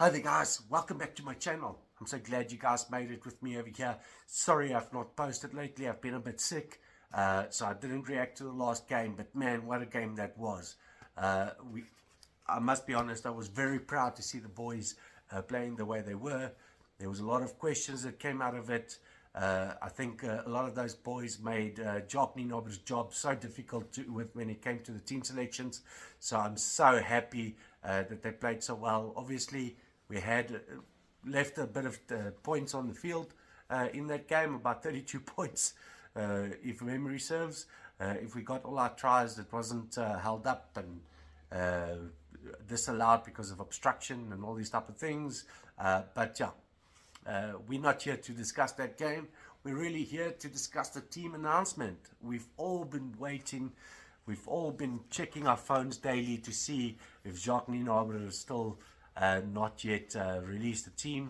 Hi there guys, welcome back to my channel. I'm so glad you guys made it with me over here. Sorry I've not posted lately, I've been a bit sick, so I didn't react to the last game, but man, what a game that was. I must be honest, I was very proud to see the boys playing the way they were. There was a lot of questions that came out of it. I think a lot of those boys made Jock Ninober's job so difficult when it came to the team selections. So I'm so happy that they played so well. Obviously, we had left a bit of points on the field in that game, about 32 points, if memory serves. If we got all our tries, it wasn't held up and disallowed because of obstruction and all these type of things. But yeah. We're not here to discuss that game. We're really here to discuss the team announcement. We've all been waiting. We've all been checking our phones daily to see if Jacques Nienaber has still not yet released the team.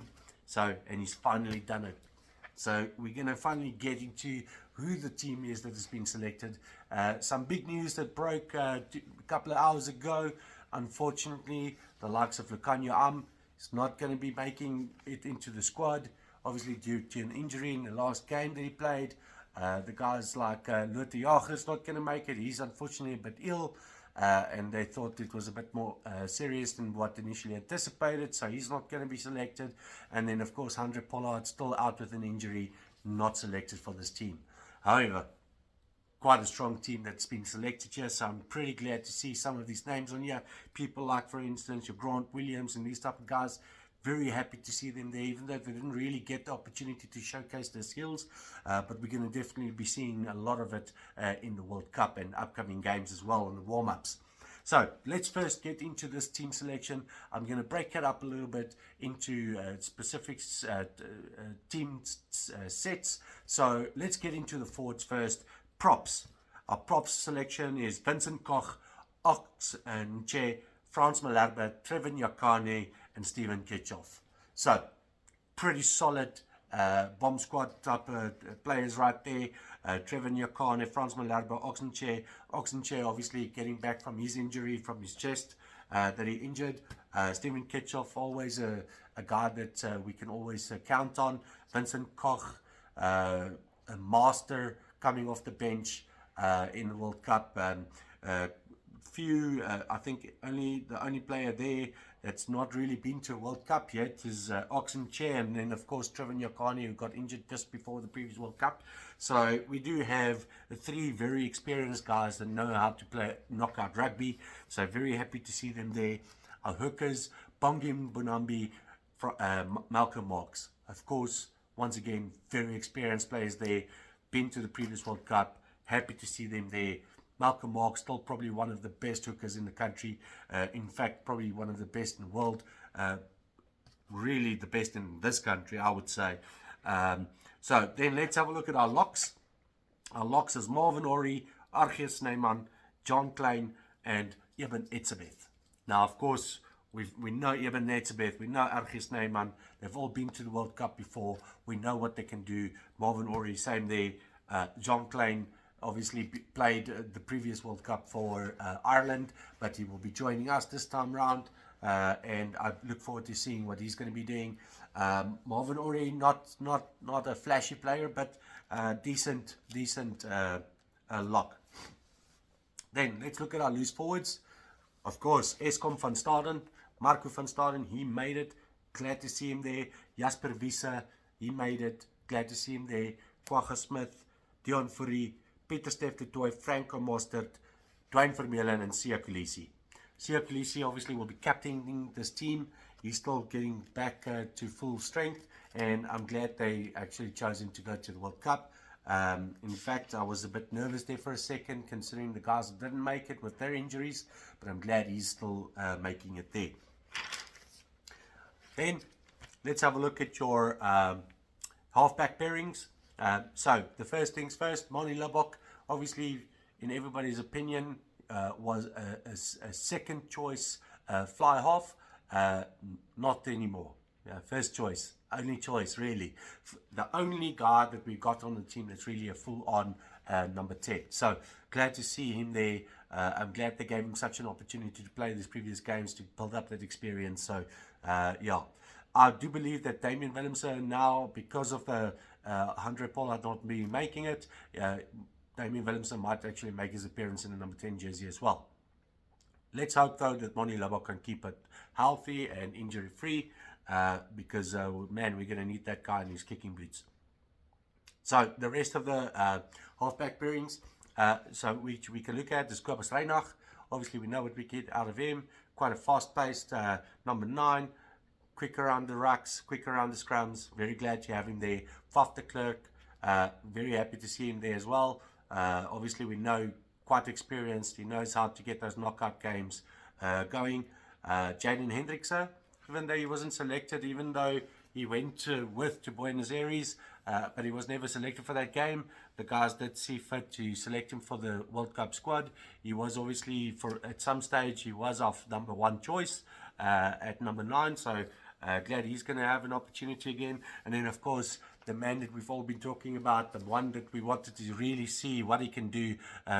And he's finally done it. So we're going to finally get into who the team is that has been selected. Some big news that broke a couple of hours ago. Unfortunately, the likes of Lucanio is not going to be making it into the squad, obviously due to an injury in the last game that he played. The guys like Lothar Jager is not going to make it. He's unfortunately a bit ill, and they thought it was a bit more serious than what initially anticipated, so he's not going to be selected. And then, of course, Andre Pollard still out with an injury, not selected for this team. However, quite a strong team that's been selected here, so I'm pretty glad to see some of these names on here. People like, for instance, your Grant Williams and these type of guys. Very happy to see them there, even though they didn't really get the opportunity to showcase their skills. But we're going to definitely be seeing a lot of it in the World Cup and upcoming games as well, in the warm-ups. So let's first get into this team selection. I'm going to break it up a little bit into specific team sets. So let's get into the forwards first. Props. Our props selection is Vincent Koch, Ox and Che, Frans Malherbe, Trevor Nyakane, and Steven Ketchoff. So, pretty solid bomb squad type of players right there. Trevor Nyakane, Frans Malherbe, Oxenche. Oxenche obviously getting back from his injury from his chest that he injured. Steven Ketchoff, always a guy that we can always count on. Vincent Koch, a master coming off the bench in the World Cup. I think the only player there that's not really been to a World Cup yet is Oxenche, and then of course Trevor Nyakane, who got injured just before the previous World Cup. So we do have three very experienced guys that know how to play knockout rugby. So very happy to see them there. Our hookers, Bongim Bonambi, Malcolm Marx. Of course, once again, very experienced players there. Been to the previous World Cup. Happy to see them there. Malcolm Marx, still probably one of the best hookers in the country. In fact, probably one of the best in the world. Really the best in this country, I would say. So then let's have a look at our locks. Our locks is Marvin Orie, Argeus Snyman, John Klein, and Eben Etzebeth. Now, of course, we know Eben Etzebeth, we know Argeus Snyman. They've all been to the World Cup before. We know what they can do. Marvin Orie, same there. John Klein obviously played the previous World Cup for Ireland, but he will be joining us this time round, and I look forward to seeing what he's going to be doing. Marvin Orie, not a flashy player, but decent lock. Then let's look at our loose forwards. Of course, Eskom van Staden, Marco van Staden, he made it. Glad to see him there. Jasper Wiese, he made it. Glad to see him there. Kwagga Smith, Dion Fourie, Pieter Stef du Toit, Franco Mostert, Dwayne Vermeulen, and Siya Kolisi. Siya Kolisi obviously will be captaining this team. He's still getting back to full strength, and I'm glad they actually chose him to go to the World Cup. In fact, I was a bit nervous there for a second, considering the guys didn't make it with their injuries, but I'm glad he's still making it there. Then, let's have a look at your halfback pairings. So, the first things first, Moni Labok, obviously, in everybody's opinion, was a second choice fly half. Not anymore. First choice, only choice, really. The only guy that we got on the team that's really a full-on number 10. So, glad to see him there. I'm glad they gave him such an opportunity to play these previous games to build up that experience. So, Yeah, I do believe that Damian Willemse now, because of the Andre Pollard not being making it, Damian Willemse might actually make his appearance in the number 10 jersey as well. Let's hope, though, that Moni Labo can keep it healthy and injury-free, because, man, we're going to need that guy in his kicking boots. So the rest of the halfback pairings, so which we can look at is Kobus Reinach. Obviously, we know what we get out of him. Quite a fast-paced number 9. Quick around the rucks, quick around the scrums. Very glad to have him there. Faf de Klerk, very happy to see him there as well. Obviously, we know quite experienced. He knows how to get those knockout games going. Jaden Hendrickse, even though he wasn't selected, even though he went to Buenos Aires, but he was never selected for that game. The guys did see fit to select him for the World Cup squad. He was obviously, at some stage, he was our number 1 choice at number 9. So glad he's going to have an opportunity again. And then, of course, the man that we've all been talking about, the one that we wanted to really see what he can do,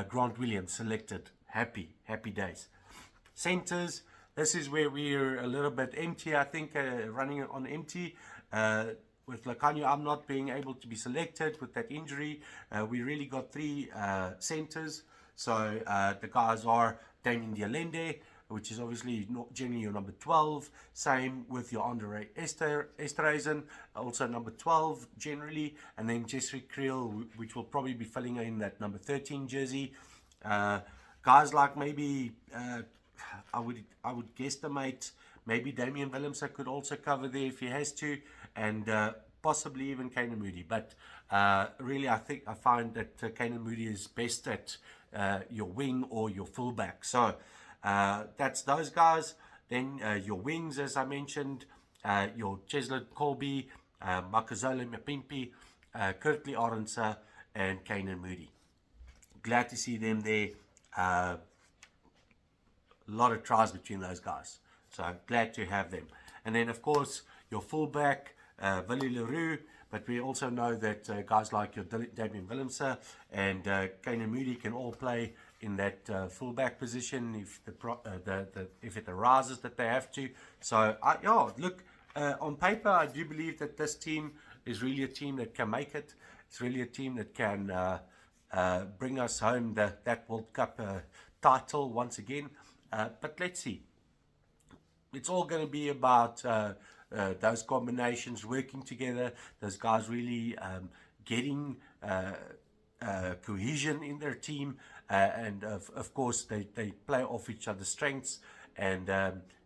Grant Williams, selected. Happy days. Centers, this is where we're a little bit empty, I think, running on empty. With Lacanio, I'm not being able to be selected with that injury. We really got 3 centers. So the guys are Damien Dialende, which is obviously not generally your number 12. Same with your Andre Esterhuizen, also number 12 generally. And then Jesse Creel, which will probably be filling in that number 13 jersey. Guys like maybe, I would guesstimate, maybe Damian Willemse could also cover there if he has to. And possibly even Kane Moody. But really, I find that Kane Moody is best at your wing or your fullback. So that's those guys. Then your wings, as I mentioned, your Cheslin Colby, Makazole Mapimpi, Kirkley Arendse, and Kane Moody. Glad to see them there. A lot of tries between those guys. So glad to have them. And then, of course, your fullback, Willie Leroux, but we also know that guys like your Damian Willemse and Kane Moody can all play in that fullback position if it arises that they have to. So, look, on paper, I do believe that this team is really a team that can make it. It's really a team that can bring us home that World Cup title once again. But let's see. It's all going to be about those combinations working together, those guys really getting cohesion in their team, and of course they play off each other's strengths. And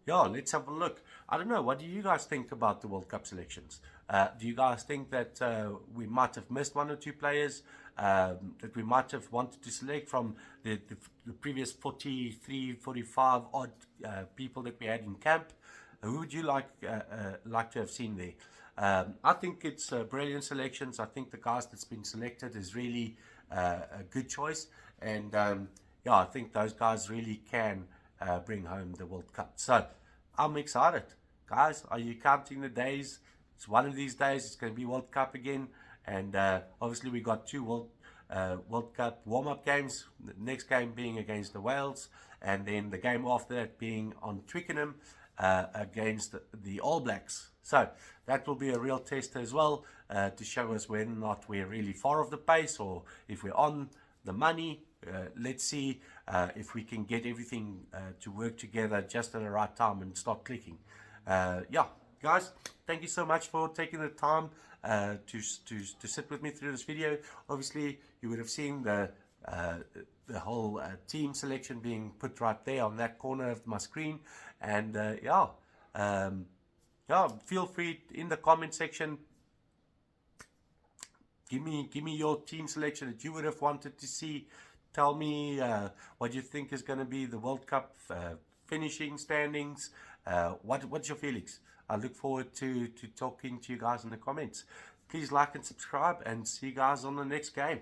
let's have a look. I don't know, what do you guys think about the World Cup selections? Do you guys think that we might have missed 1 or 2 players that we might have wanted to select from the previous 43, 45 odd people that we had in camp? Who would you like to have seen there? I think it's brilliant selections. I think the guys that's been selected is really a good choice. And I think those guys really can bring home the World Cup. So I'm excited. Guys, are you counting the days? It's one of these days. It's going to be World Cup again. And obviously we got 2 World Cup warm-up games. The next game being against the Wales. And then the game after that being on Twickenham against the All Blacks. So that will be a real test as well to show us whether or not we're really far off the pace or if we're on the money. Let's see if we can get everything to work together just at the right time and start clicking. Guys, thank you so much for taking the time to sit with me through this video. Obviously, you would have seen the whole team selection being put right there on that corner of my screen. And feel free in the comment section. Give me your team selection that you would have wanted to see. Tell me what you think is going to be the World Cup finishing standings. What's your feelings? I look forward to talking to you guys in the comments. Please like and subscribe, and see you guys on the next game.